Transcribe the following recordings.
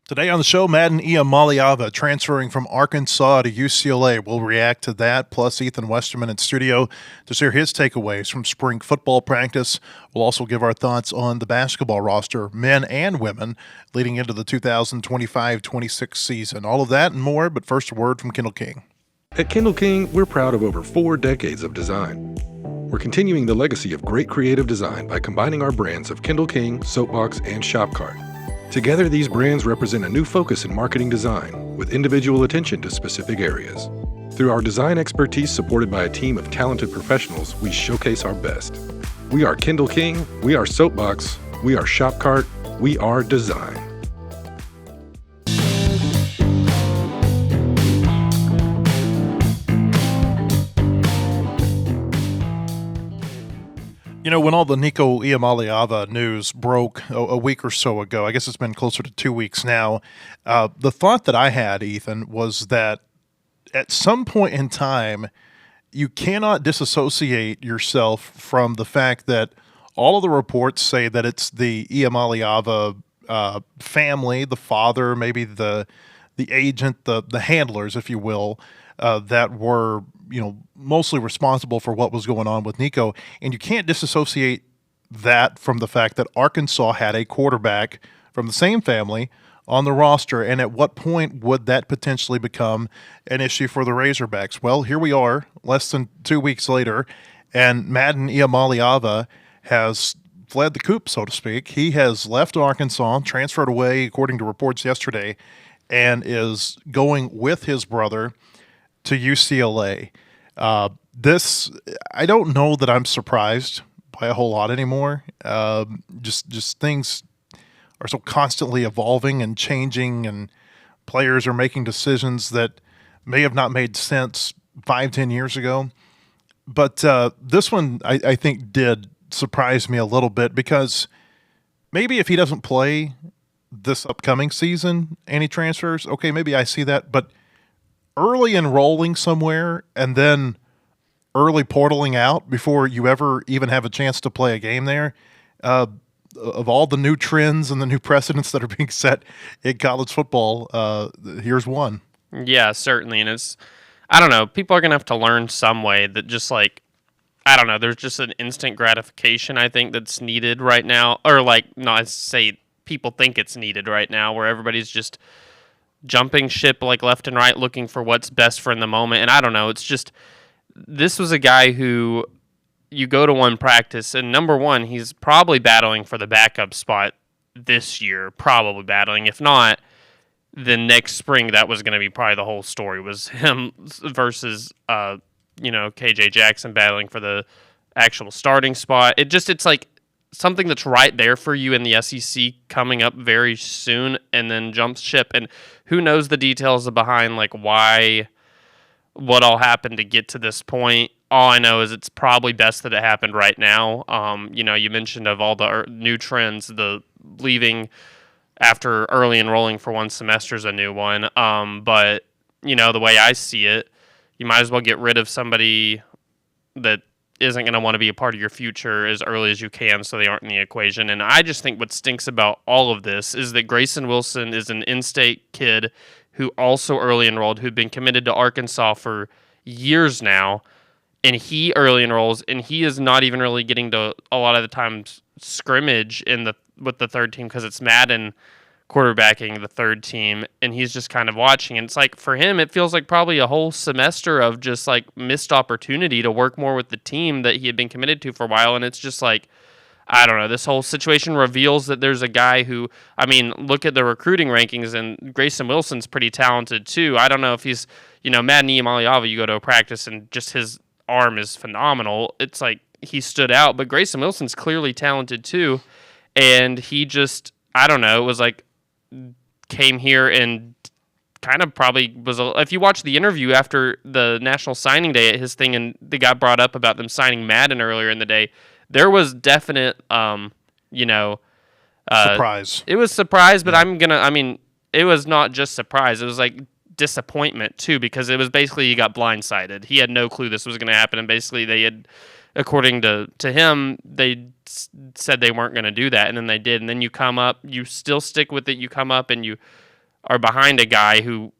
Today on the show, Madden Iamaleava transferring from Arkansas to UCLA. We'll react to that, plus Ethan Westerman in studio to share his takeaways from spring football practice. We'll also give our thoughts on the basketball roster, men and women, leading into the 2025-26 season. All of that and more, but first a word from Kendall King. At Kendall King, we're proud of over 4 decades of design. We're continuing the legacy of great creative design by combining our brands of Kendall King, Soapbox, and Shopcart. Together, these brands represent a new focus in marketing design, with individual attention to specific areas. Through our design expertise supported by a team of talented professionals, we showcase our best. We are Kendall King, we are Soapbox, we are Shopcart, we are design. You know, when all the Nico Iamaleava news broke a week or so ago, I guess it's been closer to 2 weeks now, the thought that I had, Ethan, was that at some point in time, you cannot disassociate yourself from the fact that all of the reports say that it's the Iamaleava family, the father, maybe the agent, the handlers, if you will, that were mostly responsible for what was going on with Nico. And you can't disassociate that from the fact that Arkansas had a quarterback from the same family on the roster. And at what point would that potentially become an issue for the Razorbacks? Well, here we are, less than 2 weeks later, and Madden Iamaleava has fled the coop, so to speak. He has left Arkansas, transferred away, according to reports yesterday, and is going with his brother to UCLA. I don't know that I'm surprised by a whole lot anymore. Just things are so constantly evolving and changing, and players are making decisions that may have not made sense 5-10 years ago. But this one, I think, did surprise me a little bit, because maybe if he doesn't play this upcoming season and he transfers, okay, maybe I see that. But early enrolling somewhere and then early portaling out before you ever even have a chance to play a game there, of all the new trends and the new precedents that are being set in college football, here's one. Yeah, certainly. And I don't know, people are going to have to learn some way that just I don't know, there's just an instant gratification, I think, that's needed right now. Or I say people think it's needed right now, where everybody's just jumping ship left and right, looking for what's best for in the moment. And I don't know, it's just, this was a guy who you go to one practice, and number one, he's probably battling for the backup spot this year, probably battling. If not, then next spring, that was going to be probably the whole story, was him versus, KJ Jackson battling for the actual starting spot. It's like something that's right there for you in the SEC coming up very soon, and then jumps ship. And who knows the details behind what all happened to get to this point. All I know is it's probably best that it happened right now. You mentioned of all the new trends, the leaving after early enrolling for one semester is a new one. But the way I see it, you might as well get rid of somebody that isn't going to want to be a part of your future as early as you can, so they aren't in the equation. And I just think what stinks about all of this is that Grayson Wilson is an in-state kid who also early enrolled, who'd been committed to Arkansas for years now, and he early enrolls, and he is not even really getting to a lot of the times scrimmage with the third team, because it's Madden quarterbacking the third team, and he's just kind of watching. And it's like, for him, it feels like probably a whole semester of just missed opportunity to work more with the team that he had been committed to for a while. And it's just I don't know, this whole situation reveals that there's a guy who, look at the recruiting rankings, and Grayson Wilson's pretty talented too. I don't know if he's, Madden Iamaleava, you go to a practice and just his arm is phenomenal. It's like he stood out, but Grayson Wilson's clearly talented too. And he just, I don't know, it was came here and kind of probably was, if you watch the interview after the National Signing Day at his thing, and they got brought up about them signing Madden earlier in the day, there was definite, Surprise. It was surprise, but it was not just surprise. It was disappointment too, because it was basically he got blindsided. He had no clue this was going to happen, and basically they had, according to him, they said they weren't going to do that, and then they did. And then you come up, you still stick with it. You come up and you are behind a guy who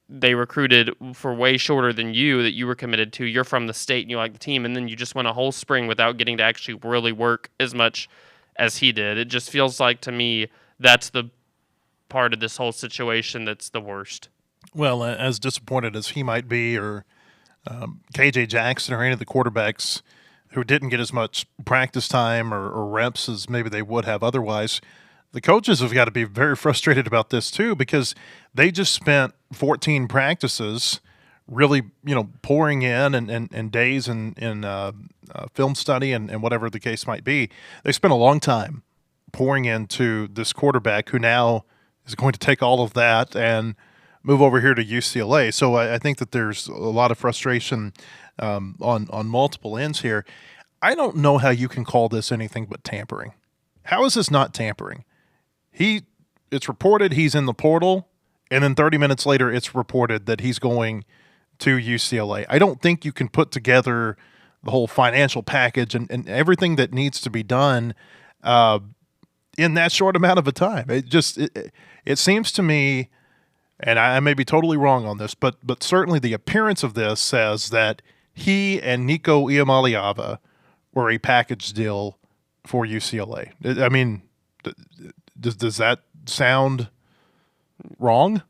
they recruited for way shorter than you that you were committed to. You're from the state and you like the team, and then you just went a whole spring without getting to actually really work as much as he did. It just feels like to me that's the part of this whole situation that's the worst. Well, as disappointed as he might be, or KJ Jackson, or any of the quarterbacks who didn't get as much practice time or reps as maybe they would have otherwise, the coaches have got to be very frustrated about this too, because they just spent 14 practices really, pouring in and days in film study and whatever the case might be. They spent a long time pouring into this quarterback who now is going to take all of that and move over here to UCLA. So I think that there's a lot of frustration on multiple ends here. I don't know how you can call this anything but tampering. How is this not tampering? It's reported he's in the portal, and then 30 minutes later it's reported that he's going to UCLA. I don't think you can put together the whole financial package and everything that needs to be done in that short amount of a time. It seems to me, and I may be totally wrong on this, but certainly the appearance of this says that he and Nico Iamaleava were a package deal for UCLA. I mean, does that sound wrong?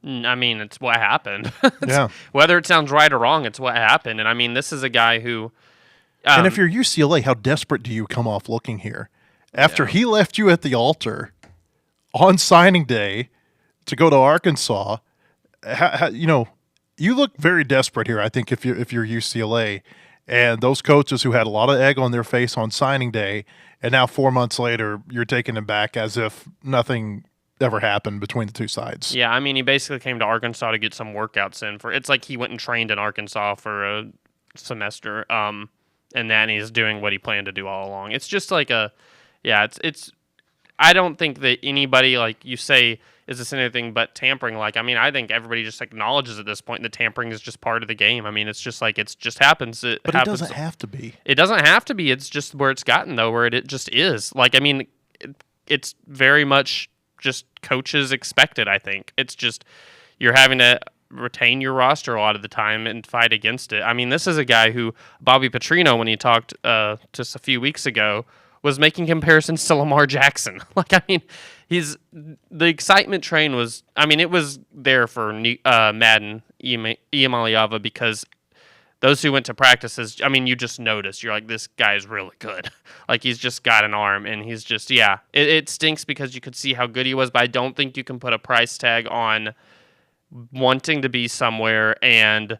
I mean, it's what happened. Yeah. Whether it sounds right or wrong, it's what happened. And I mean, this is a guy who. And if you're UCLA, how desperate do you come off looking here? After he left you at the altar on signing day to go to Arkansas, you look very desperate here. I think if you're UCLA, and those coaches who had a lot of egg on their face on signing day, and now 4 months later, you're taking them back as if nothing ever happened between the two sides. Yeah, I mean, he basically came to Arkansas to get some workouts in. It's like he went and trained in Arkansas for a semester, and then he's doing what he planned to do all along. It's just like it's. I don't think that anybody, like you say, is this anything but tampering? Like, I mean, I think everybody just acknowledges at this point that tampering is just part of the game. I mean, it's just like it just happens. But happens. It doesn't have to be. It doesn't have to be. It's just where it's gotten, though, where it just is. Like, I mean, it's very much just coaches expected, I think. It's just you're having to retain your roster a lot of the time and fight against it. I mean, this is a guy who, Bobby Petrino, when he talked just a few weeks ago, was making comparisons to Lamar Jackson. Like, I mean, the excitement train was, I mean, it was there for Madden Iamaleava, because those who went to practices, I mean, you just notice, you're like, this guy is really good. Like, he's just got an arm, and he's just, it stinks because you could see how good he was, but I don't think you can put a price tag on wanting to be somewhere and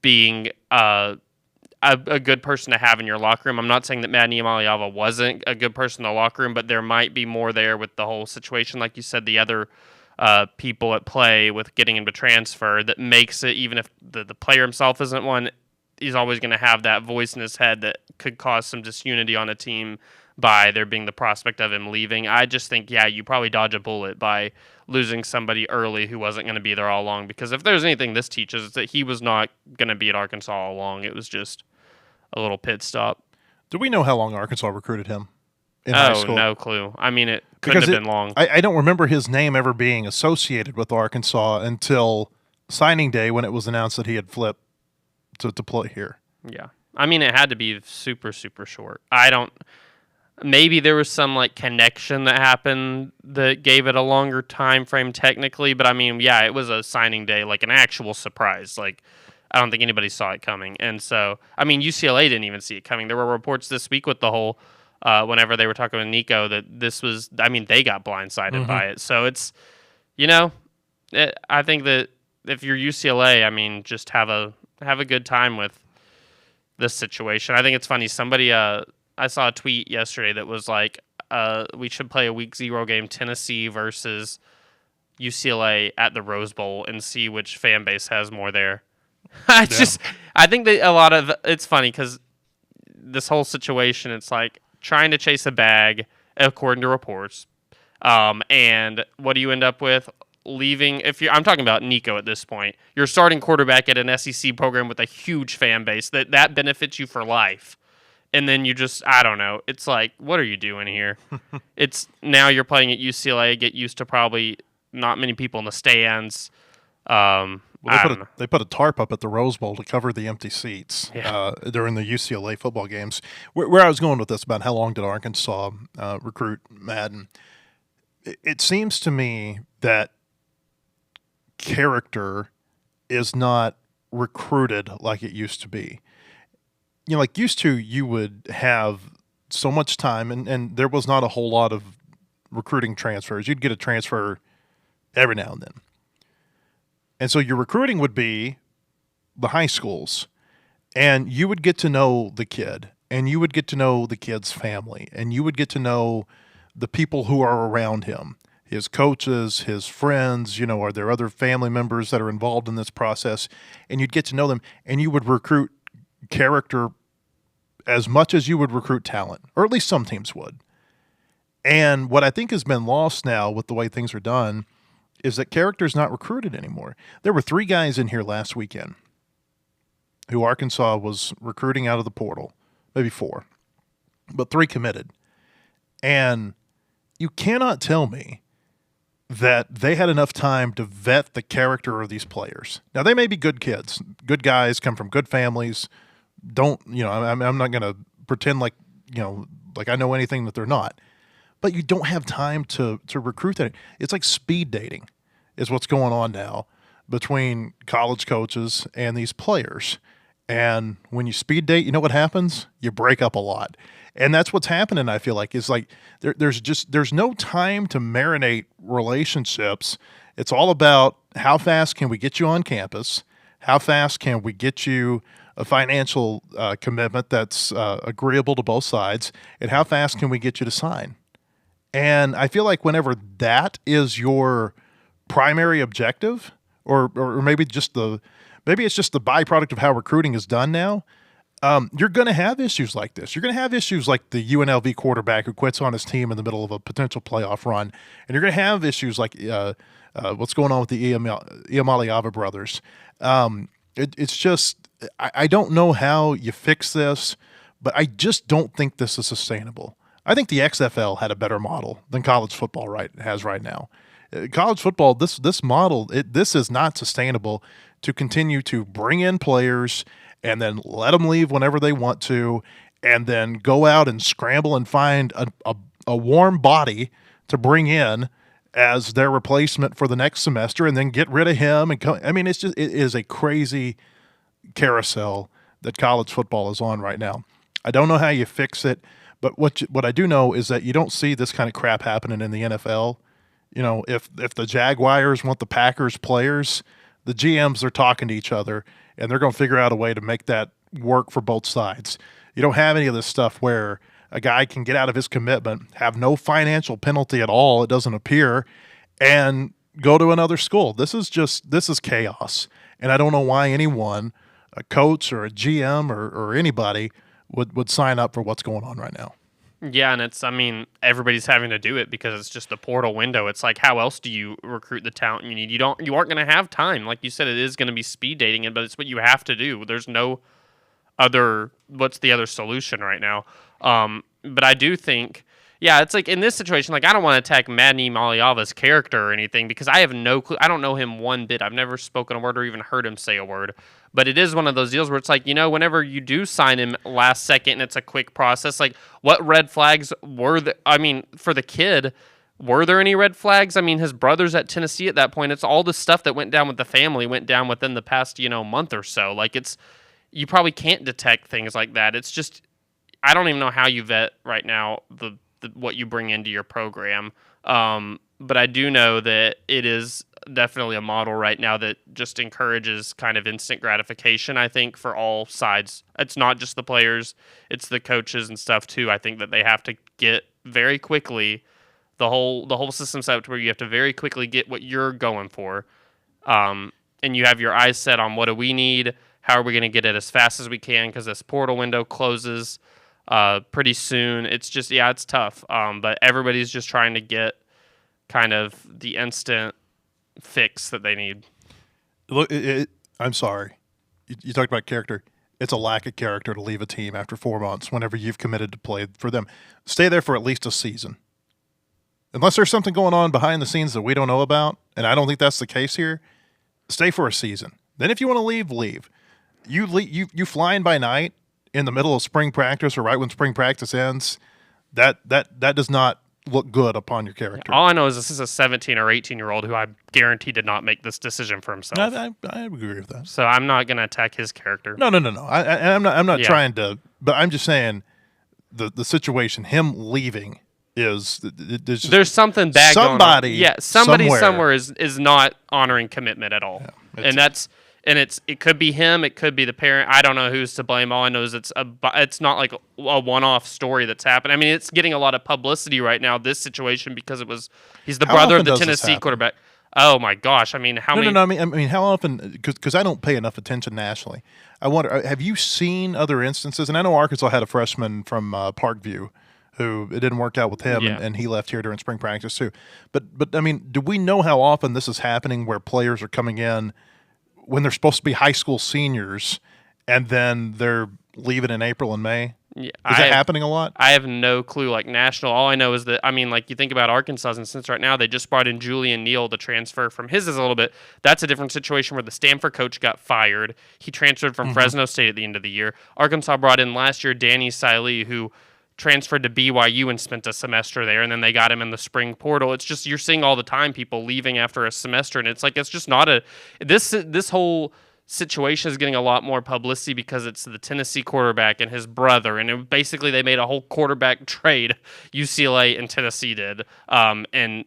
being a good person to have in your locker room. I'm not saying that Madden Iamaleava wasn't a good person in the locker room, but there might be more there with the whole situation. Like you said, the other people at play with getting him to transfer that makes it, even if the player himself isn't one, he's always going to have that voice in his head that could cause some disunity on a team by there being the prospect of him leaving. I just think, you probably dodge a bullet by losing somebody early who wasn't going to be there all along, because if there's anything this teaches, it's that he was not going to be at Arkansas all along. It was just a little pit stop. Do we know how long Arkansas recruited him in high school? No clue. I mean, it couldn't have been long. I don't remember his name ever being associated with Arkansas until signing day, when it was announced that he had flipped to play here. Yeah. I mean, it had to be super, super short. Maybe there was some like connection that happened that gave it a longer time frame technically, but I mean, it was a signing day, like an actual surprise. Like, I don't think anybody saw it coming. And so, I mean, UCLA didn't even see it coming. There were reports this week with the whole, whenever they were talking with Nico, that this was, I mean, they got blindsided by it. So it's, I think that if you're UCLA, I mean, just have a good time with this situation. I think it's funny. Somebody, I saw a tweet yesterday that was like, we should play a week 0 game, Tennessee versus UCLA at the Rose Bowl, and see which fan base has more there. I think that it's funny because this whole situation, it's like trying to chase a bag, according to reports. And what do you end up with? Leaving, I'm talking about Nico at this point. You're starting quarterback at an SEC program with a huge fan base that benefits you for life. And then you just, I don't know. It's like, what are you doing here? It's now you're playing at UCLA, get used to probably not many people in the stands. Well, I don't know. they put a tarp up at the Rose Bowl to cover the empty seats Yeah. during the UCLA football games. Where I was going with this about how long did Arkansas recruit Madden? It seems to me that character is not recruited like it used to be. Like used to, you would have so much time, and there was not a whole lot of recruiting transfers. You'd get a transfer every now and then. And so your recruiting would be the high schools, and you would get to know the kid, and you would get to know the kid's family, and you would get to know the people who are around him, his coaches, his friends, are there other family members that are involved in this process? And you'd get to know them, and you would recruit character as much as you would recruit talent, or at least some teams would. And what I think has been lost now with the way things are done is that character is not recruited anymore. There were 3 guys in here last weekend who Arkansas was recruiting out of the portal, maybe 4, but 3 committed. And you cannot tell me that they had enough time to vet the character of these players. Now, they may be good kids, good guys, come from good families. I'm not going to pretend like I know anything that they're not. But you don't have time to recruit that. It's like speed dating is what's going on now between college coaches and these players. And when you speed date, you know what happens? You break up a lot. And that's what's happening, I feel like, is like there's no time to marinate relationships. It's all about how fast can we get you on campus? How fast can we get you a financial commitment that's agreeable to both sides? And how fast can we get you to sign? And I feel like whenever that is your primary objective, or maybe it's just the byproduct of how recruiting is done now, you're going to have issues like this. You're going to have issues like the UNLV quarterback who quits on his team in the middle of a potential playoff run, and you're going to have issues like what's going on with the Iamaleava brothers. It's just I don't know how you fix this, but I just don't think this is sustainable. I think the XFL had a better model than college football has right now. College football, this model, this is not sustainable to continue to bring in players and then let them leave whenever they want to, and then go out and scramble and find a warm body to bring in as their replacement for the next semester, and then get rid of him. It is a crazy carousel that college football is on right now. I don't know how you fix it. But what I do know is that you don't see this kind of crap happening in the NFL. If the Jaguars want the Packers players, the GMs are talking to each other, and they're going to figure out a way to make that work for both sides. You don't have any of this stuff where a guy can get out of his commitment, have no financial penalty at all, it doesn't appear, and go to another school. This is chaos. And I don't know why anyone, a coach or a GM or anybody, would sign up for what's going on right now. Yeah, and everybody's having to do it because it's just the portal window. It's like, how else do you recruit the talent you need? You aren't going to have time. Like you said, it is going to be speed dating, but it's what you have to do. There's no what's the other solution right now? But I do think, yeah, it's like in this situation, like I don't want to attack Madden Iamaleava's character or anything because I have no clue. I don't know him one bit. I've never spoken a word or even heard him say a word. But it is one of those deals where it's like, whenever you do sign him last second and it's a quick process, like what red flags were there? For the kid, were there any red flags? His brother's at Tennessee at that point. It's all the stuff that went down with the family went down within the past, month or so. Like you probably can't detect things like that. It's just, I don't even know how you vet right now the what you bring into your program. But I do know that it is definitely a model right now that just encourages kind of instant gratification, I think, for all sides. It's not just the players, it's the coaches and stuff too. I think that they have to get very quickly the whole system set up to where you have to very quickly get what you're going for. And you have your eyes set on what do we need, how are we going to get it as fast as we can because this portal window closes pretty soon. It's just, yeah, it's tough. But everybody's just trying to get kind of the instant fix that they need. Look, I'm sorry. You talked about character. It's a lack of character to leave a team after 4 months whenever you've committed to play for them. Stay there for at least a season. Unless there's something going on behind the scenes that we don't know about, and I don't think that's the case here, stay for a season. Then if you want to leave, leave. You flying by night in the middle of spring practice or right when spring practice ends, that does not look good upon your character. All I know is this is a 17 or 18-year-old who I guarantee did not make this decision for himself. I agree with that. So I'm not going to attack his character. No. I'm not trying to, but I'm just saying the situation, him leaving there's something bad going on. Yeah, somebody somewhere is not honoring commitment at all. Yeah, it could be him, it could be the parent. I don't know who's to blame. All I know is it's not like a one-off story that's happened. I mean, it's getting a lot of publicity right now, this situation, because he's the brother of the Tennessee quarterback. Oh my gosh! I mean, how many? No. I mean, how often? Because I don't pay enough attention nationally. I wonder, have you seen other instances? And I know Arkansas had a freshman from Parkview who it didn't work out with him, and he left here during spring practice too. But I mean, do we know how often this is happening where players are coming in when they're supposed to be high school seniors and then they're leaving in April and May? Yeah, is that happening a lot? I have no clue. Like national, all I know is that, I mean, like you think about Arkansas, and since right now they just brought in Julian Neal to transfer from his is a little bit. That's a different situation where the Stanford coach got fired. He transferred from Fresno State at the end of the year. Arkansas brought in last year Danny Siley, who transferred to BYU and spent a semester there, and then they got him in the spring portal. It's just, you're seeing all the time people leaving after a semester, and it's like, it's just not this whole situation is getting a lot more publicity because it's the Tennessee quarterback and his brother, and basically they made a whole quarterback trade, UCLA and Tennessee did, and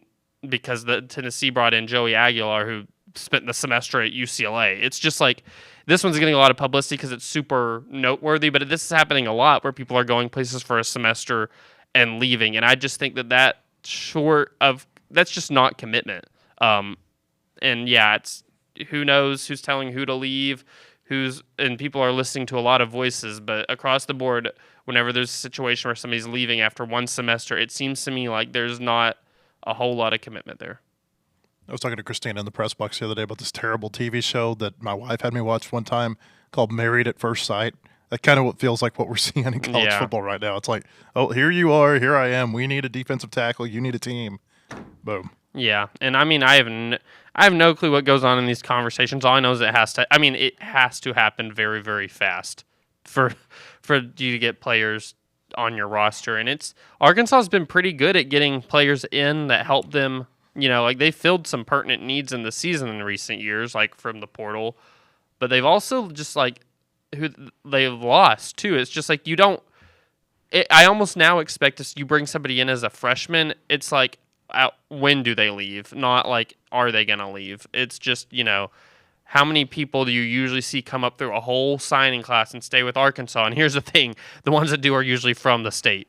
because the Tennessee brought in Joey Aguilar, who spent the semester at UCLA. It's just like, this one's getting a lot of publicity because it's super noteworthy, but this is happening a lot where people are going places for a semester and leaving, and I just think that's just not commitment. And yeah, it's, who knows who's telling who to leave, and people are listening to a lot of voices, but across the board, whenever there's a situation where somebody's leaving after one semester, it seems to me like there's not a whole lot of commitment there. I was talking to Christina in the press box the other day about this terrible TV show that my wife had me watch one time called Married at First Sight. That kind of what feels like what we're seeing in college football right now. It's like, oh, here you are, here I am. We need a defensive tackle. You need a team. Boom. Yeah, and I mean, I have no clue what goes on in these conversations. All I know is it has to happen very, very fast for you to get players on your roster. And Arkansas has been pretty good at getting players in that help them. You know, like they filled some pertinent needs in the season in recent years, like from the portal, but they've also just like who they've lost too. It's just like I almost now expect you bring somebody in as a freshman. It's like, when do they leave? Not like, are they going to leave? It's just, how many people do you usually see come up through a whole signing class and stay with Arkansas? And here's the thing, the ones that do are usually from the state.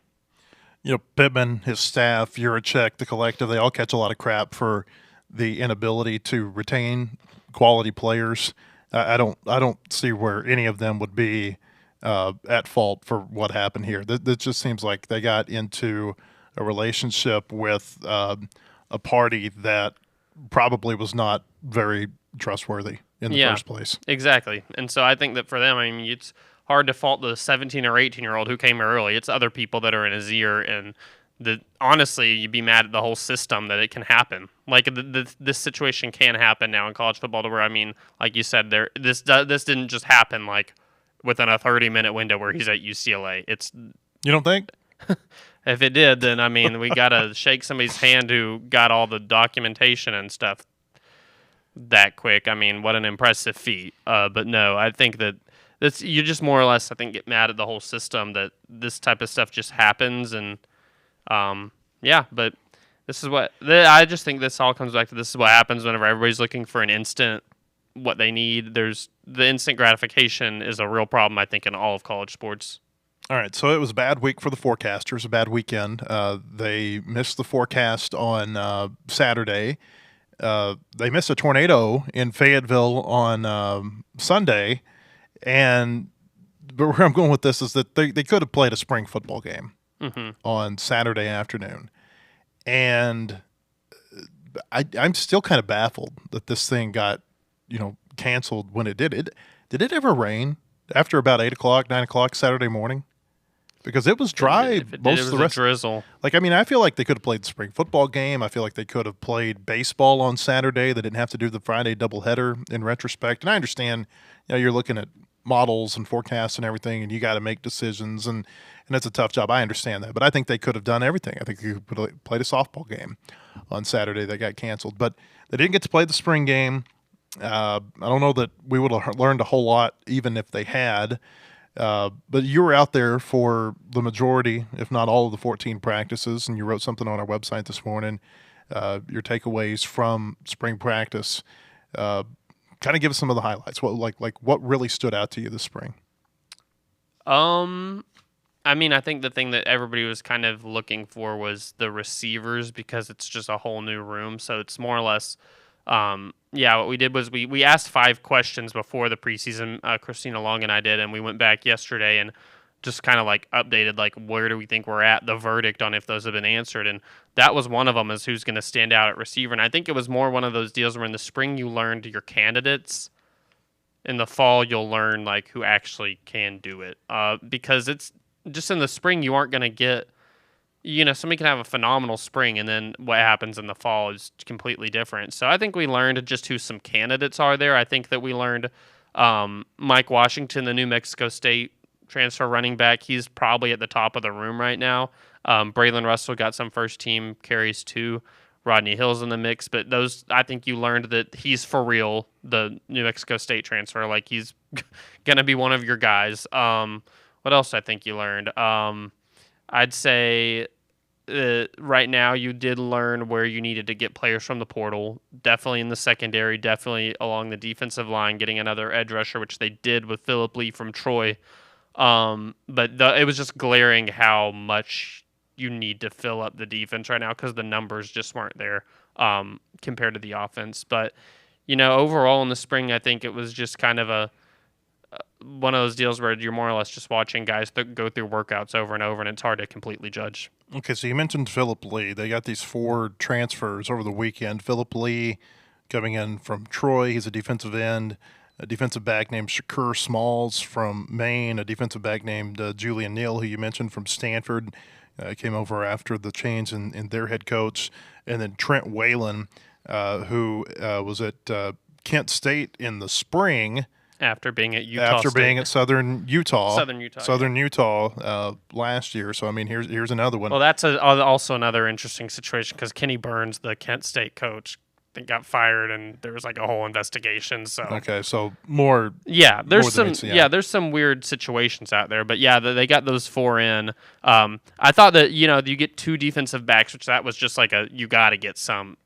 Pittman, his staff, Yurachek, the collective, they all catch a lot of crap for the inability to retain quality players. I don't see where any of them would be at fault for what happened here. That just seems like they got into a relationship with a party that probably was not very trustworthy in the first place. Exactly. And so I think that for them, I mean, it's hard to fault the 17 or 18-year-old who came early. It's other people that are in his ear, and honestly, you'd be mad at the whole system that it can happen. Like this situation can happen now in college football, to where, I mean, like you said, this didn't just happen like within a 30-minute window where he's at UCLA. You don't think? If it did, then I mean, we gotta shake somebody's hand who got all the documentation and stuff that quick. I mean, what an impressive feat. But no, I think that you just more or less, I think, get mad at the whole system that this type of stuff just happens. And but this is I just think this all comes back to, this is what happens whenever everybody's looking for an instant, what they need. The instant gratification is a real problem, I think, in all of college sports. All right, so it was a bad week for the forecasters, a bad weekend. They missed the forecast on Saturday. They missed a tornado in Fayetteville on Sunday. But where I'm going with this is that they could have played a spring football game on Saturday afternoon. And I'm still kind of baffled that this thing got, canceled when it did. Did it ever rain after about 8 o'clock, 9 o'clock Saturday morning? because it was dry If it did, most it of was the a rest. drizzle. Like, I mean, I feel like they could have played the spring football game. I feel like they could have played baseball on Saturday. They didn't have to do the Friday doubleheader in retrospect. And I understand, you're looking at models and forecasts and everything, and you got to make decisions, and it's a tough job. I understand that, but I think they could have done everything. I think they could have played a softball game on Saturday that got canceled, but they didn't get to play the spring game. I don't know that we would have learned a whole lot even if they had. But you were out there for the majority, if not all of the 14 practices, and you wrote something on our website this morning, your takeaways from spring practice. Kind of give us some of the highlights. What really stood out to you this spring? I mean, I think the thing that everybody was kind of looking for was the receivers because it's just a whole new room. So it's more or less, what we did was we asked 5 questions before the preseason. Christina Long and I did, and we went back yesterday and just kind of like updated, like, where do we think we're at, the verdict on if those have been answered. And that was one of them, is who's going to stand out at receiver. And I think it was more one of those deals where in the spring you learned your candidates. In the fall, you'll learn like who actually can do it. Because it's just in the spring, you aren't going to get, somebody can have a phenomenal spring, and then what happens in the fall is completely different. So I think we learned just who some candidates are there. I think that we learned Mike Washington, the New Mexico State transfer running back. He's probably at the top of the room right now. Braylon Russell got some first team carries too. Rodney Hill's in the mix, but those, I think you learned that he's for real, the New Mexico State transfer. Like, he's going to be one of your guys. What else I think you learned? I'd say right now you did learn where you needed to get players from the portal. Definitely in the secondary, definitely along the defensive line, getting another edge rusher, which they did with Philip Lee from Troy. But it was just glaring how much you need to fill up the defense right now because the numbers just weren't there compared to the offense. But, overall in the spring, I think it was just kind of one of those deals where you're more or less just watching guys go through workouts over and over, and it's hard to completely judge. Okay, so you mentioned Philip Lee. They got these 4 transfers over the weekend. Philip Lee coming in from Troy. He's a defensive end. A defensive back named Shakur Smalls from Maine. A defensive back named Julian Neal, who you mentioned, from Stanford. Came over after the change in their head coach. And then Trent Whalen, who was at Kent State in the spring. After being at Utah State. Being at Southern Utah. Southern Utah last year. So, I mean, here's another one. Well, that's also another interesting situation because Kenny Burns, the Kent State coach, got fired, and there was like a whole investigation. So okay, so more. Yeah, there's more some. There's some weird situations out there, but yeah, they got those 4 in. I thought that you get 2 defensive backs, which that was just like you got to get some.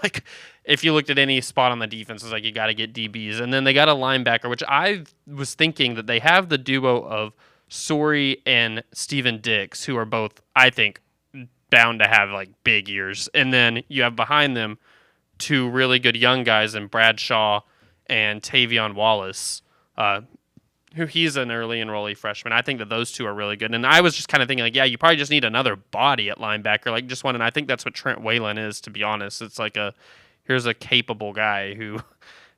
Like, if you looked at any spot on the defense, it's like you got to get DBs, and then they got a linebacker, which I was thinking that they have the duo of Sori and Steven Dix, who are both, I think, bound to have like big years, and then you have behind them 2 really good young guys in Bradshaw and Tavion Wallace, who he's an early enrollee freshman. I think that those 2 are really good. And I was just kind of thinking, like, yeah, you probably just need another body at linebacker, like just one. And I think that's what Trent Whalen is, to be honest. It's like here's a capable guy who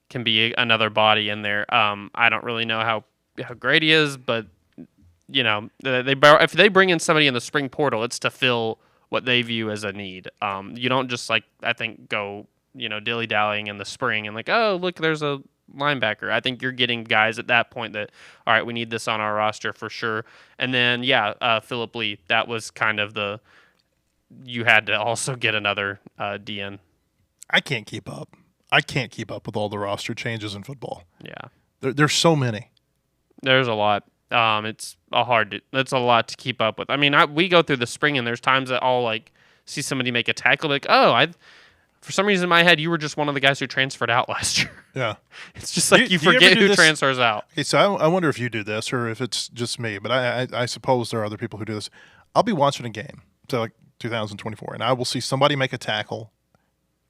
can be another body in there. I don't really know how great he is, but, if they bring in somebody in the spring portal, it's to fill what they view as a need. You don't just, like, I think, go dilly-dallying in the spring and like, oh, look, there's a linebacker. I think you're getting guys at that point that, all right, we need this on our roster for sure. And then, Philip Lee, that was kind of you had to also get another DN. I can't keep up. I can't keep up with all the roster changes in football. Yeah. There's so many. There's a lot. It's a lot to keep up with. I mean, we go through the spring and there's times that I'll like see somebody make a tackle, like, oh, for some reason in my head, you were just one of the guys who transferred out last year. Yeah. It's just like you forget who transfers out. Okay, so I wonder if you do this or if it's just me, but I suppose there are other people who do this. I'll be watching a game, so like 2024, and I will see somebody make a tackle,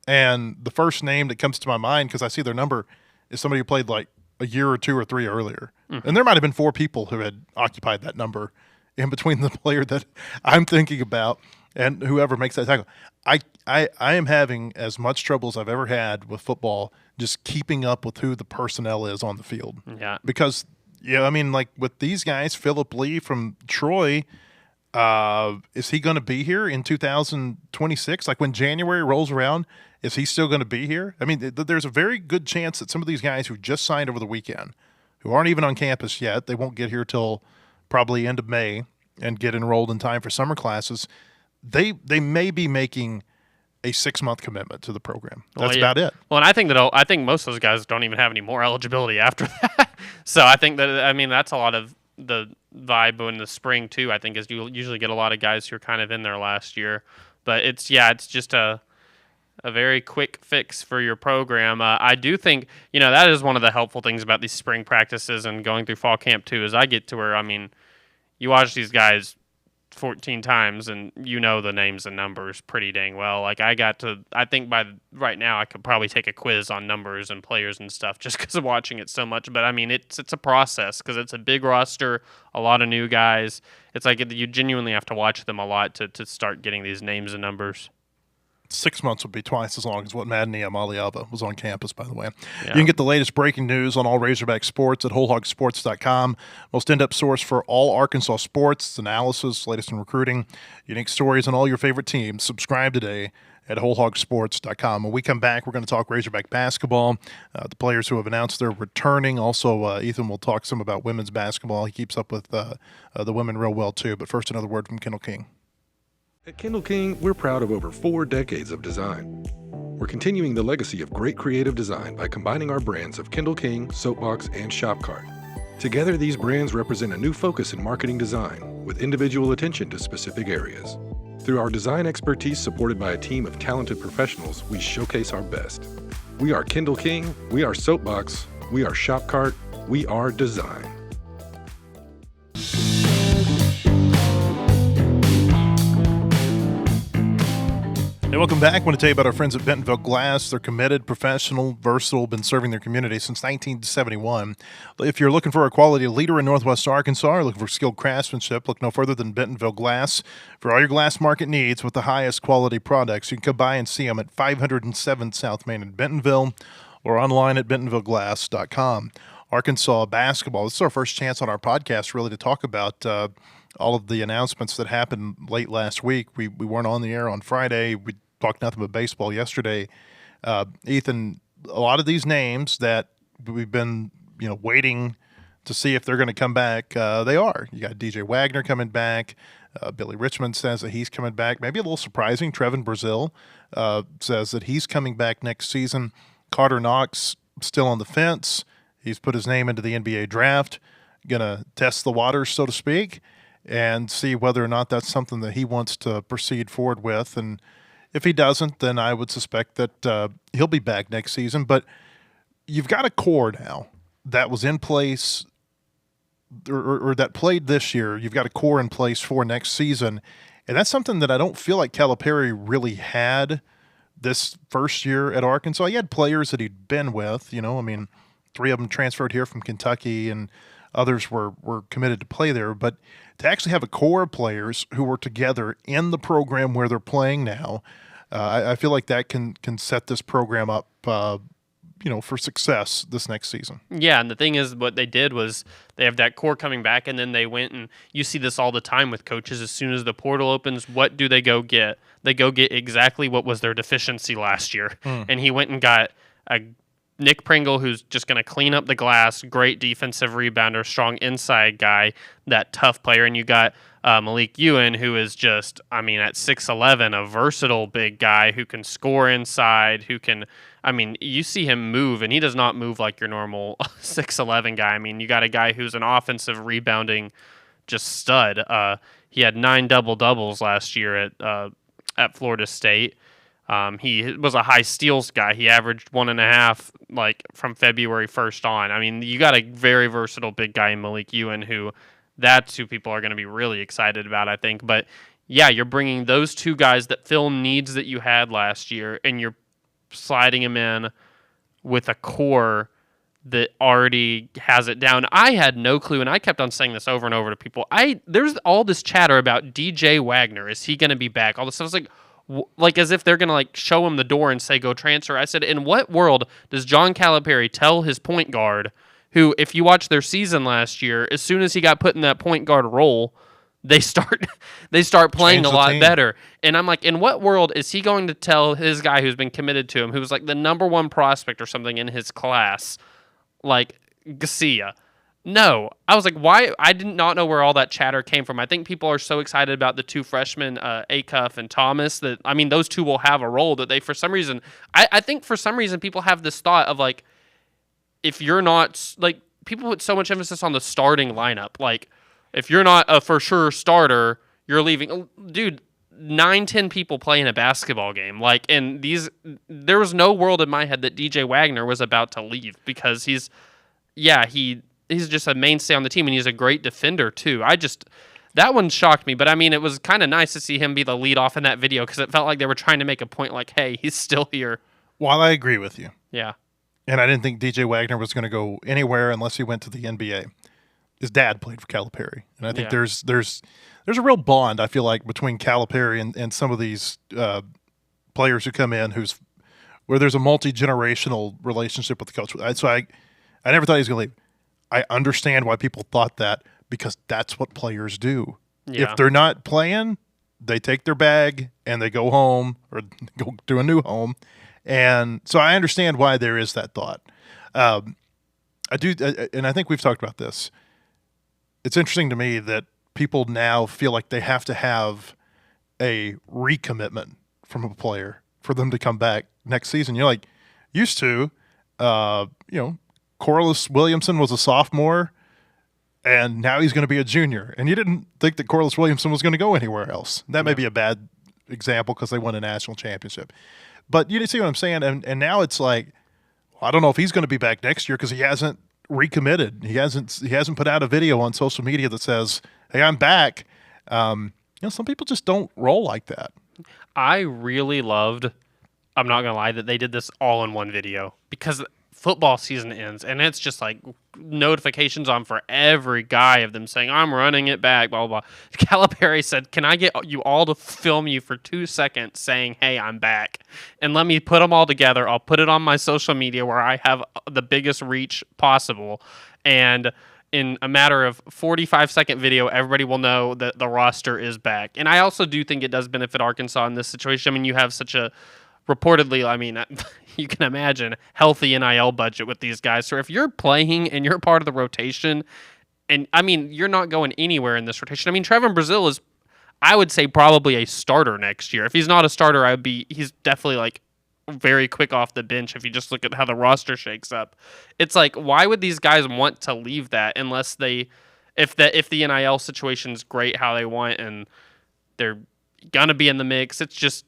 and the first name that comes to my mind, because I see their number, is somebody who played like a year or 2 or 3 earlier. Mm-hmm. And there might have been 4 people who had occupied that number in between the player that I'm thinking about and whoever makes that tackle. I am having as much trouble as I've ever had with football just keeping up with who the personnel is on the field. Yeah. Because, I mean, like with these guys, Philip Lee from Troy, Is he going to be here in 2026? Like when January rolls around, is he still going to be here? I mean, there's a very good chance that some of these guys who just signed over the weekend, who aren't even on campus yet, they won't get here till probably end of May and get enrolled in time for summer classes. They may be making a 6-month commitment to the program. That's about it. Well, and I think most of those guys don't even have any more eligibility after that. So I think that's a lot of the vibe in the spring too. I think is you usually get a lot of guys who are kind of in their last year, but it's just a very quick fix for your program. I do think that is one of the helpful things about these spring practices and going through fall camp too. Is I get to where you watch these guys 14 times and the names and numbers pretty dang well. Like I think by right now I could probably take a quiz on numbers and players and stuff just because of watching it so much. But it's a process because it's a big roster, a lot of new guys. It's like you genuinely have to watch them a lot to start getting these names and numbers. 6 months would be twice as long as what Madden Iamaleava was on campus, by the way. Yeah. You can get the latest breaking news on all Razorback sports at wholehogsports.com. Most in-depth source for all Arkansas sports, analysis, latest in recruiting, unique stories on all your favorite teams. Subscribe today at wholehogsports.com. When we come back, we're going to talk Razorback basketball, the players who have announced they're returning. Also, Ethan will talk some about women's basketball. He keeps up with the women real well, too. But first, another word from Kendall King. At Kindle King, we're proud of over 4 decades of design. We're continuing the legacy of great creative design by combining our brands of Kindle King, Soapbox, and Shopcart. Together, these brands represent a new focus in marketing design, with individual attention to specific areas. Through our design expertise supported by a team of talented professionals, we showcase our best. We are Kindle King, we are Soapbox, we are Shopcart, we are design. Hey, welcome back. I want to tell you about our friends at Bentonville Glass. They're committed, professional, versatile, been serving their community since 1971. If you're looking for a quality leader in Northwest Arkansas or looking for skilled craftsmanship, look no further than Bentonville Glass. For all your glass market needs with the highest quality products, you can come by and see them at 507 South Main in Bentonville or online at bentonvilleglass.com. Arkansas basketball. This is our first chance on our podcast really to talk about all of the announcements that happened late last week. We weren't on the air on Friday. We talked nothing but baseball yesterday. Ethan, a lot of these names that we've been waiting to see if they're going to come back, they are. You got DJ Wagner coming back. Billy Richmond says that he's coming back. Maybe a little surprising. Trevin Brazil says that he's coming back next season. Carter Knox still on the fence. He's put his name into the NBA draft. Going to test the waters, so to speak, and see whether or not that's something that he wants to proceed forward with. And if he doesn't, then I would suspect that he'll be back next season. But you've got a core now that was in place or that played this year. You've got a core in place for next season. And that's something that I don't feel like Calipari really had this first year at Arkansas. He had players that he'd been with, 3 of them transferred here from Kentucky and others were committed to play there. But to actually have a core of players who were together in the program where they're playing now, I feel like that can set this program up, for success this next season. Yeah, and the thing is, what they did was they have that core coming back, and then they went and you see this all the time with coaches. As soon as the portal opens, what do they go get? They go get exactly what was their deficiency last year. And he went and got a Nick Pringle, who's just going to clean up the glass, great defensive rebounder, strong inside guy, that tough player. And you got Malik Ewan, who is just, at 6'11", a versatile big guy who can score inside, who can, you see him move, and he does not move like your normal 6'11" guy. You got a guy who's an offensive rebounding just stud. He had 9 double-doubles last year at Florida State. He was a high steals guy. He averaged 1.5 from February 1st on. You got a very versatile big guy in Malik Ewan, that's who people are going to be really excited about, I think. But yeah, you're bringing those 2 guys that fill needs that you had last year, and you're sliding them in with a core that already has it down. I had no clue, and I kept on saying this over and over to people. There's all this chatter about DJ Wagner. Is he going to be back? All this stuff. Like as if they're going to show him the door and say, go transfer. I said, in what world does John Calipari tell his point guard, who, if you watch their season last year, as soon as he got put in that point guard role, they start playing Change a the lot team. better. And I'm like, in what world is he going to tell his guy who's been committed to him, who's like the number one prospect or something in his class, like Garcia? No. I was like, why? I did not know where all that chatter came from. I think people are so excited about the two freshmen, Acuff and Thomas, that, I mean, those two will have a role that they, for some reason, I think for some reason people have this thought of like, if you're not, like, people put so much emphasis on the starting lineup. Like, if you're not a for sure starter, you're leaving. Dude, 9-10 people play in a basketball game. Like, and there was no world in my head that DJ Wagner was about to leave, because he's just a mainstay on the team, and he's a great defender too. That one shocked me, but I mean, it was kind of nice to see him be the lead off in that video, because it felt like they were trying to make a point like, hey, he's still here. While I agree with you, Yeah. and I didn't think DJ Wagner was going to go anywhere unless he went to the NBA. His dad played for Calipari, and I think Yeah. there's a real bond, I feel like, between Calipari and some of these players who come in where there's a multi-generational relationship with the coach. So I never thought he was going to leave. I understand why people thought that, because that's what players do. Yeah. If they're not playing, they take their bag and they go home or go to a new home. And so I understand why there is that thought. I do, and I think we've talked about this. It's interesting to me that people now feel like they have to have a recommitment from a player for them to come back next season. You're like, used to, Corliss Williamson was a sophomore, and now he's going to be a junior. And you didn't think that Corliss Williamson was going to go anywhere else. That may be a bad example because they won a national championship. But you see what I'm saying? And now it's like, I don't know if he's going to be back next year because he hasn't recommitted. He hasn't put out a video on social media that says, "Hey, I'm back." Some people just don't roll like that. I really loved, I'm not going to lie, that they did this all in one video, because football season ends and it's just like notifications on for every guy of them saying, "I'm running it back," blah, blah, blah. Calipari said, "Can I get you all to film you for 2 seconds saying, 'Hey, I'm back,' and let me put them all together. I'll put it on my social media where I have the biggest reach possible. And in a matter of 45-second video, everybody will know that the roster is back." And I also do think it does benefit Arkansas in this situation. I mean, you have such a reportedly, I mean, you can imagine, healthy NIL budget with these guys. So if you're playing and you're part of the rotation, and I mean, you're not going anywhere in this rotation. I mean, Trevor Brazile is, I would say, probably a starter next year. If he's not a starter, he's definitely like very quick off the bench if you just look at how the roster shakes up. It's like, why would these guys want to leave that unless if the NIL situation's great how they want and they're gonna be in the mix? It's just,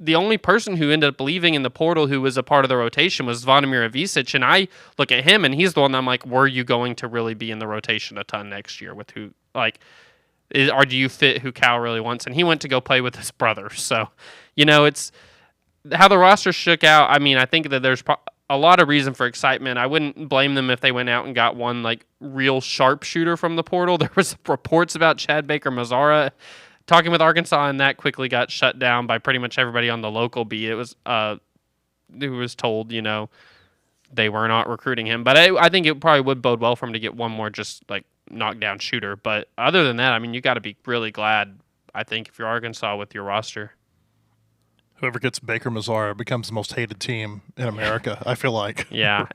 the only person who ended up leaving in the portal who was a part of the rotation was Zvonimir Ivisic, and I look at him and he's the one that I'm like, were you going to really be in the rotation a ton next year with who, like, or do you fit who Cal really wants? And he went to go play with his brother. So, it's how the roster shook out. I mean, I think that there's a lot of reason for excitement. I wouldn't blame them if they went out and got one like real sharpshooter from the portal. There was reports about Chad Baker-Mazara talking with Arkansas, and that quickly got shut down by pretty much everybody on the local beat. It was who was told, they were not recruiting him. But I think it probably would bode well for him to get one more just like knockdown shooter. But other than that, I mean, you got to be really glad, I think, if you're Arkansas with your roster. Whoever gets Baker-Mazara becomes the most hated team in America, I feel like. Yeah.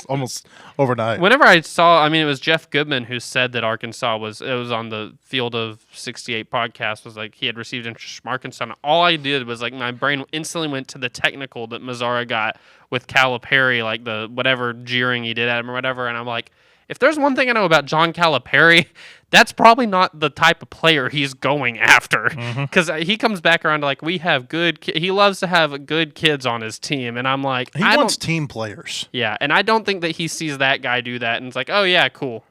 almost overnight. Whenever I saw, it was Jeff Goodman who said that Arkansas was on the Field of 68 podcast, was like he had received interest from Arkansas. And all I did was like my brain instantly went to the technical that Mazara got with Calipari, like the whatever jeering he did at him or whatever. And I'm like, if there's one thing I know about John Calipari, that's probably not the type of player he's going after. Because he comes back around to like, we have he loves to have good kids on his team. And I'm like, he wants team players. Yeah, and I don't think that he sees that guy do that and it's like, oh yeah, cool.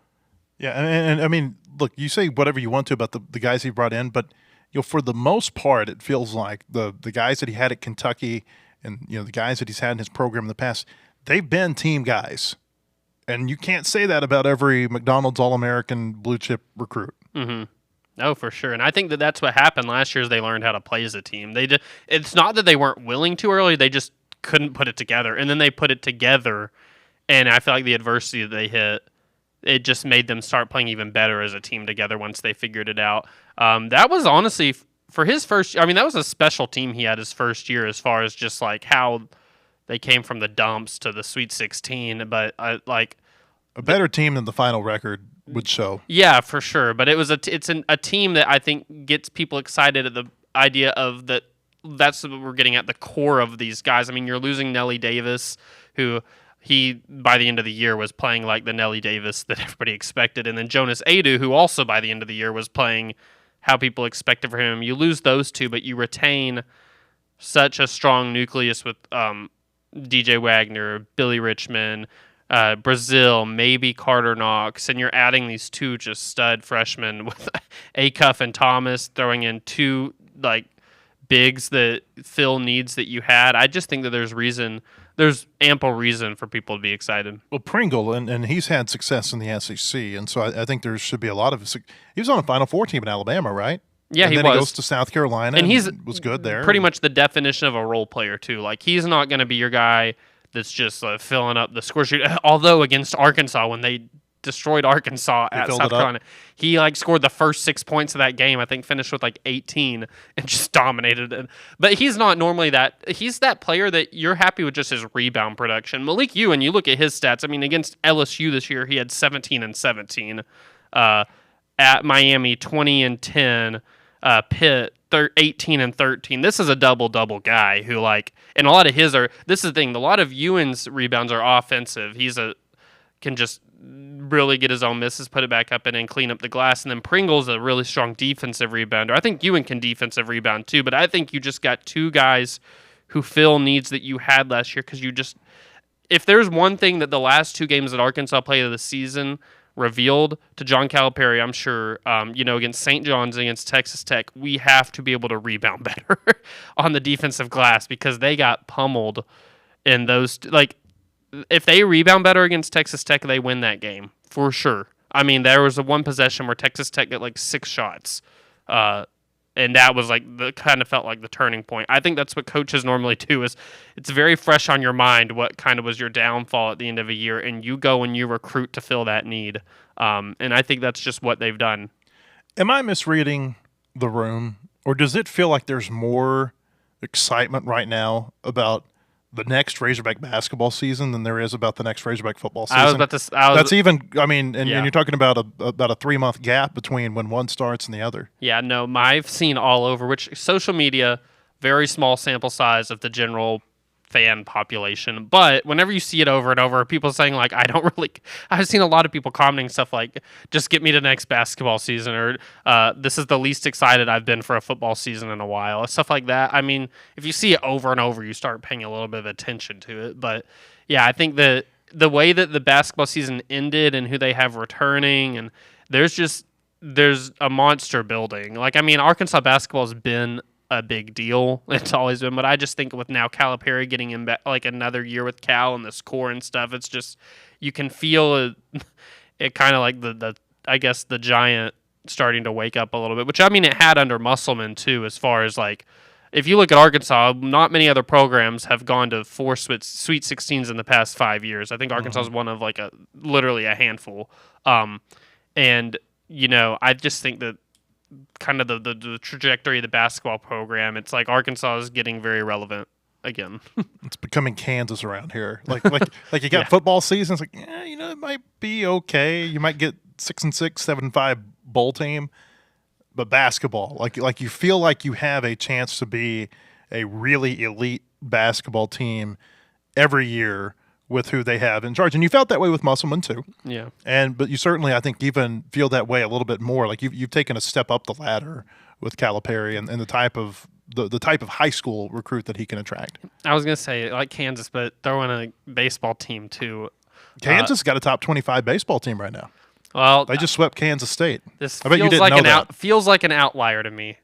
Yeah, and I mean, look, you say whatever you want to about the guys he brought in, but for the most part, it feels like the guys that he had at Kentucky and the guys that he's had in his program in the past, they've been team guys. And you can't say that about every McDonald's All-American blue-chip recruit. Mm-hmm. Oh, for sure. And I think that that's what happened last year is they learned how to play as a team. It's not that they weren't willing to early. They just couldn't put it together. And then they put it together, and I feel like the adversity that they hit it just made them start playing even better as a team together once they figured it out. That was honestly for his first. I mean, that was a special team he had his first year as far as just like how they came from the dumps to the Sweet 16. But like a better team than the final record would show. Yeah, for sure. But it's a team that I think gets people excited at the idea of that. That's what we're getting at the core of these guys. I mean, you're losing Nelly Davis, who he by the end of the year was playing like the Nelly Davis that everybody expected, and then Jonas Adu, who also by the end of the year was playing how people expected for him. You lose those two, but you retain such a strong nucleus with DJ Wagner, Billy Richmond, Brazil, maybe Carter Knox, and you're adding these two just stud freshmen with Acuff and Thomas, throwing in two like bigs that fill needs that you had. I just think that there's ample reason for people to be excited. Well, Pringle, and he's had success in the SEC, and so I think there should be a lot of – he was on a Final Four team in Alabama, right? Yeah, and he then was. He goes to South Carolina and was good there. Pretty much the definition of a role player, too. Like, he's not going to be your guy that's just filling up the score sheet. Although against Arkansas, when they destroyed Arkansas at South Carolina, he scored the first 6 points of that game. I think finished with 18 and just dominated it. But he's not normally that. He's that player that you're happy with just his rebound production. Malik Ewan, you look at his stats. I mean, against LSU this year, he had 17 and 17. At Miami, 20 and 10. Pitt, 18 and 13. This is a double-double guy who, and a lot of his are, this is the thing, a lot of Ewan's rebounds are offensive. Can just really get his own misses, put it back up, and clean up the glass. And then Pringle's a really strong defensive rebounder. I think Ewan can defensive rebound too, but I think you just got two guys who fill needs that you had last year because if there's one thing that the last two games that Arkansas played of the season revealed to John Calipari, I'm sure, against St. John's, against Texas Tech, we have to be able to rebound better on the defensive glass because they got pummeled in those. If they rebound better against Texas Tech, they win that game for sure. I mean, there was a one possession where Texas Tech got 6 shots, and that was kind of felt like the turning point. I think that's what coaches normally do. Is it's very fresh on your mind what kind of was your downfall at the end of a year, and you go and you recruit to fill that need. And I think that's just what they've done. Am I misreading the room, or does it feel like there's more excitement right now about the next Razorback basketball season than there is about the next Razorback football season? That's even. I mean, and you're talking about about a 3-month gap between when one starts and the other. Yeah, no, I've seen all over. Which social media, very small sample size of the general fan population, but whenever you see it over and over, people saying I've seen a lot of people commenting stuff like, just get me to the next basketball season, or this is the least excited I've been for a football season in a while, stuff like that. I mean, if you see it over and over, you start paying a little bit of attention to it. But yeah, I think that the way that the basketball season ended and who they have returning, and there's a monster building. Arkansas basketball has been a big deal. It's always been, but I just think with now Calipari getting in another year with Cal and this core and stuff, it's just, you can feel it kind of the giant starting to wake up a little bit, which it had under Musselman too, as far as if you look at Arkansas, not many other programs have gone to 4 Sweet 16s in the past 5 years. I think Arkansas is one of literally a handful. And I just think that kind of the trajectory of the basketball program, it's Arkansas is getting very relevant again. It's becoming Kansas around here. You got football season. It's it might be okay. You might get 6-6, 7-5 bowl team, but basketball, you feel like you have a chance to be a really elite basketball team every year with who they have in charge. And you felt that way with Musselman too. Yeah. But you certainly, I think, even feel that way a little bit more. You've taken a step up the ladder with Calipari and the type of high school recruit that he can attract. I was gonna say Kansas, but throw in a baseball team too. Kansas got a top 25 baseball team right now. Well, they just swept Kansas State. This I bet you didn't know that. Feels like an outlier to me.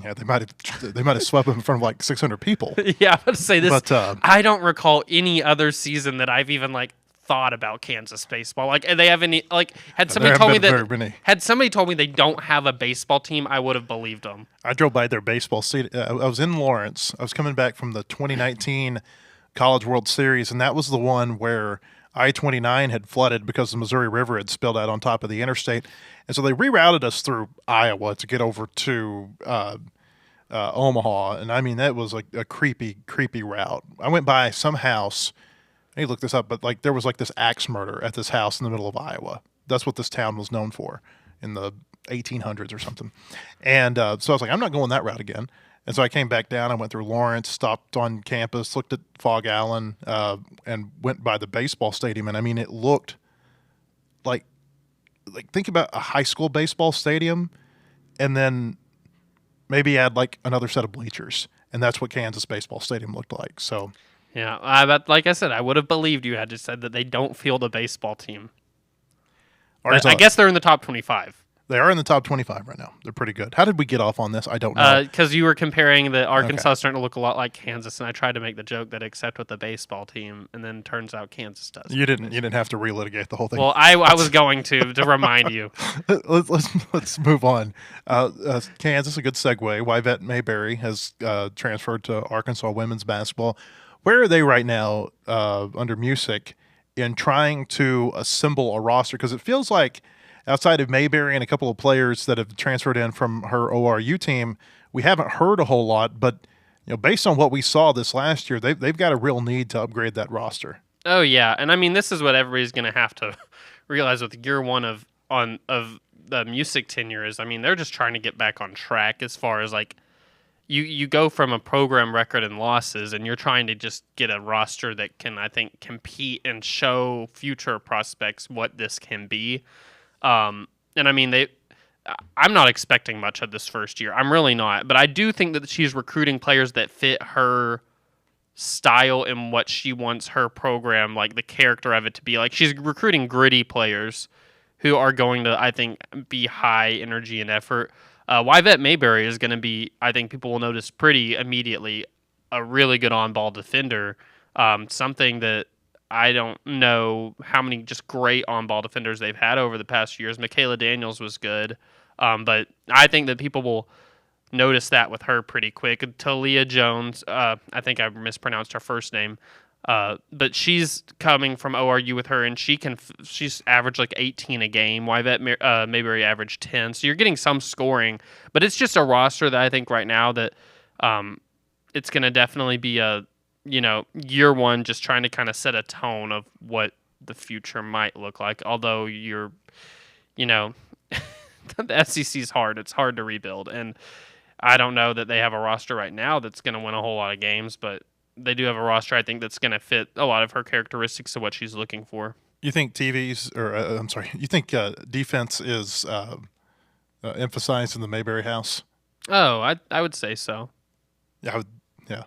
Yeah, they might have swept them in front of 600 people. Yeah, I was to say this. But, I don't recall any other season that I've even thought about Kansas baseball. They have any had somebody told me they don't have a baseball team, I would have believed them. I drove by their baseball seat. I was in Lawrence. I was coming back from the 2019 College World Series, and that was the one where I-29 had flooded because the Missouri River had spilled out on top of the interstate. And so they rerouted us through Iowa to get over to Omaha. And I mean, that was like a creepy, creepy route. I went by some house. I need to look this up, but like there was like this axe murder at this house in the middle of Iowa. That's what this town was known for in the 1800s or something. And so I was like, I'm not going that route again. And so I came back down. I went through Lawrence, stopped on campus, looked at Fog Allen, and went by the baseball stadium. And I mean, it looked like think about a high school baseball stadium, and then maybe add like another set of bleachers, and that's what Kansas baseball stadium looked like. So Yeah, but like I said, I would have believed you had just said that they don't field a baseball team. I guess they're in the top 25. They are in the top 25 right now. They're pretty good. How did we get off on this? I don't know. Because you were comparing the Arkansas starting to look a lot like Kansas, and I tried to make the joke that except with the baseball team, and then turns out Kansas does. You didn't have to relitigate the whole thing. Well, I was going to remind you. Let's move on. Kansas, a good segue. Yvette Mayberry has transferred to Arkansas women's basketball. Where are they right now under Music in trying to assemble a roster? Because it feels like outside of Mayberry and a couple of players that have transferred in from her ORU team, we haven't heard a whole lot. But based on what we saw this last year, they've got a real need to upgrade that roster. Oh yeah, and I mean this is what everybody's going to have to realize with year one of the Music tenure is. I mean they're just trying to get back on track as far as like you go from a program record and losses, and you're trying to just get a roster that can I think compete and show future prospects what this can be. And I mean, I'm not expecting much of this first year. I'm really not. But I do think that she's recruiting players that fit her style and what she wants her program, like the character of it to be. Like she's recruiting gritty players who are going to, I think, be high energy and effort. Yvette Mayberry is going to be, I think people will notice pretty immediately, a really good on-ball defender. Something that I don't know how many just great on-ball defenders they've had over the past years. Michaela Daniels was good, but I think that people will notice that with her pretty quick. Talia Jones, I think I mispronounced her first name, but she's coming from ORU with her, and she's averaged like 18 a game. Yvette Mayberry averaged 10, so you're getting some scoring, but it's just a roster that I think right now that it's going to definitely be a year one, just trying to kind of set a tone of what the future might look like. Although the SEC is hard. It's hard to rebuild. And I don't know that they have a roster right now that's going to win a whole lot of games, but they do have a roster, I think, that's going to fit a lot of her characteristics of what she's looking for. You think you think defense is emphasized in the Mayberry house? Oh, I would say so. Yeah, yeah.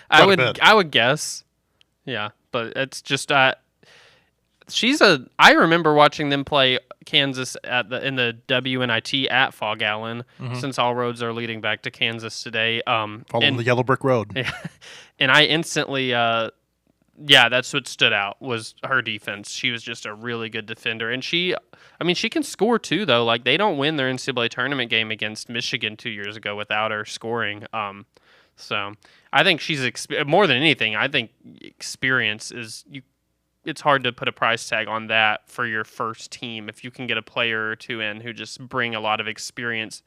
I would guess. Yeah, but it's just I remember watching them play Kansas in the WNIT at Fog Allen, since all roads are leading back to Kansas today. Following the yellow brick road. And I instantly that's what stood out was her defense. She was just a really good defender, and she can score too though. Like they don't win their NCAA tournament game against Michigan 2 years ago without her scoring. So I think she's more than anything. I think experience is it's hard to put a price tag on that for your first team if you can get a player or two in who just bring a lot of experience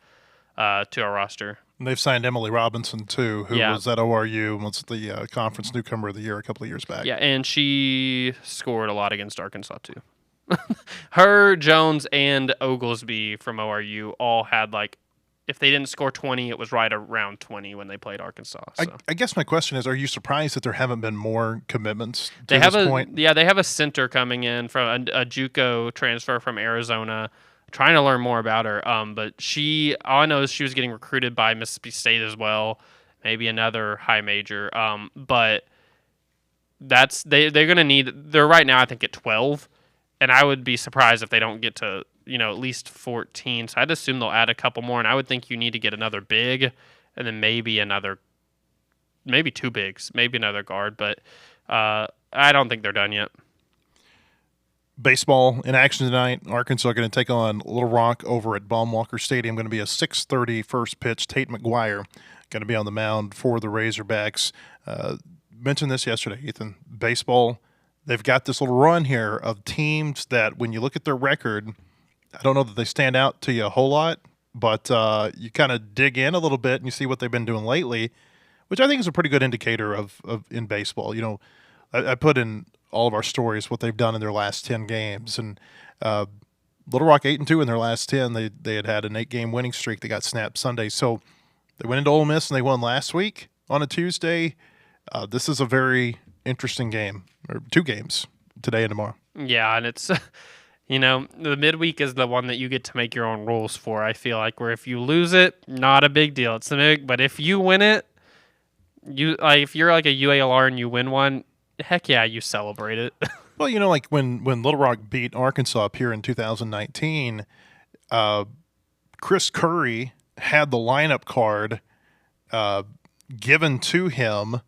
to a roster. And they've signed Emily Robinson too, who was at ORU and was the conference newcomer of the year a couple of years back. Yeah, and she scored a lot against Arkansas too. Her, Jones, and Oglesby from ORU all had if they didn't score 20, it was right around 20 when they played Arkansas. So. I guess my question is, are you surprised that there haven't been more commitments to this point? Yeah, they have a center coming in from a JUCO transfer from Arizona, trying to learn more about her. But all I know is she was getting recruited by Mississippi State as well, maybe another high major. But they're going to need – they're right now I think at 12, and I would be surprised if they don't get to – at least 14. So I'd assume they'll add a couple more, and I would think you need to get another big and then maybe two bigs, maybe another guard, but I don't think they're done yet. Baseball in action tonight. Arkansas going to take on Little Rock over at Baum-Walker Stadium. Going to be a 6:30 first pitch. Tate McGuire going to be on the mound for the Razorbacks. Mentioned this yesterday, Ethan. Baseball they've got this little run here of teams that, when you look at their record, I don't know that they stand out to you a whole lot, but you kind of dig in a little bit and you see what they've been doing lately, which I think is a pretty good indicator of in baseball. You know, I put in all of our stories what they've done in their last 10 games, and Little Rock 8-2 in their last 10. They had an 8-game winning streak that got snapped Sunday. So they went into Ole Miss and they won last week on a Tuesday. This is a very interesting game, or 2 games today and tomorrow. Yeah, and it's the midweek is the one that you get to make your own rules for. I feel like where if you lose it, not a big deal. It's the big, but if you win it, if you're like a UALR and you win one, heck yeah, you celebrate it. Well, like when Little Rock beat Arkansas up here in 2019, Chris Curry had the lineup card given to him.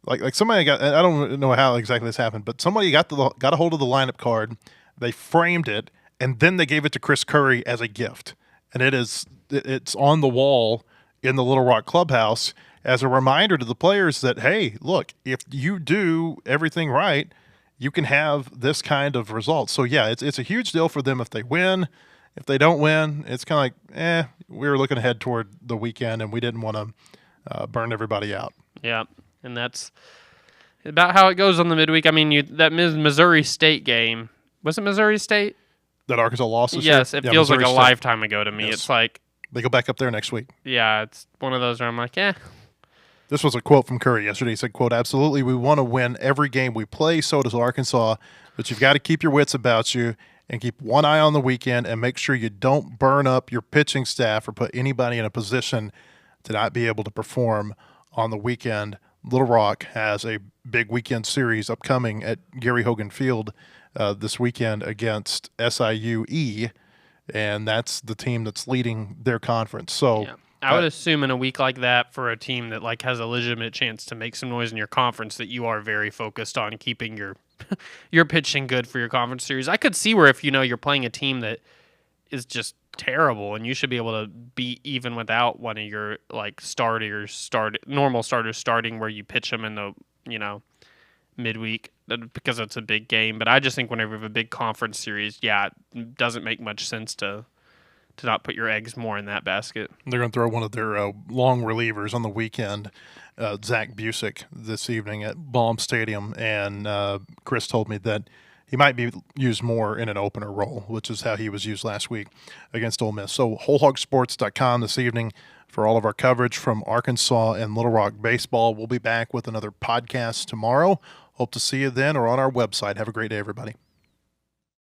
Like somebody got, I don't know how exactly this happened, but somebody got a hold of the lineup card, they framed it, and then they gave it to Chris Curry as a gift. And it's on the wall in the Little Rock clubhouse as a reminder to the players that, hey, look, if you do everything right, you can have this kind of result. So yeah, it's a huge deal for them if they win. If they don't win, it's kind of like, we were looking ahead toward the weekend and we didn't want to burn everybody out. Yeah, and that's about how it goes on the midweek. I mean, that Missouri State game, was it Missouri State? That Arkansas lost this Yes, year? it feels Missouri like a State. lifetime ago to me. Yes. It's like, they go back up there next week. yeah, it's one of those where I'm like, This was a quote from Curry yesterday. He said, quote, "Absolutely, we want to win every game we play. So does Arkansas. But you've got to keep your wits about you and keep one eye on the weekend and make sure you don't burn up your pitching staff or put anybody in a position to not be able to perform on the weekend." Little Rock has a big weekend series upcoming at Gary Hogan Field this weekend against SIU-E, and that's the team that's leading their conference. So. yeah. I would assume in a week like that, for a team that like has a legitimate chance to make some noise in your conference, that you are very focused on keeping your pitching good for your conference series. I could see where if you're playing a team that is just terrible and you should be able to beat even without one of your like normal starters starting, where you pitch them in the midweek because it's a big game. But I just think whenever you have a big conference series, it doesn't make much sense to not put your eggs more in that basket. They're going to throw one of their long relievers on the weekend, Zach Busick, this evening at Baum Stadium, and Chris told me that he might be used more in an opener role, which is how he was used last week against Ole Miss. So wholehogsports.com this evening for all of our coverage from Arkansas and Little Rock baseball. We'll be back with another podcast tomorrow. Hope to see you then or on our website. Have a great day, everybody.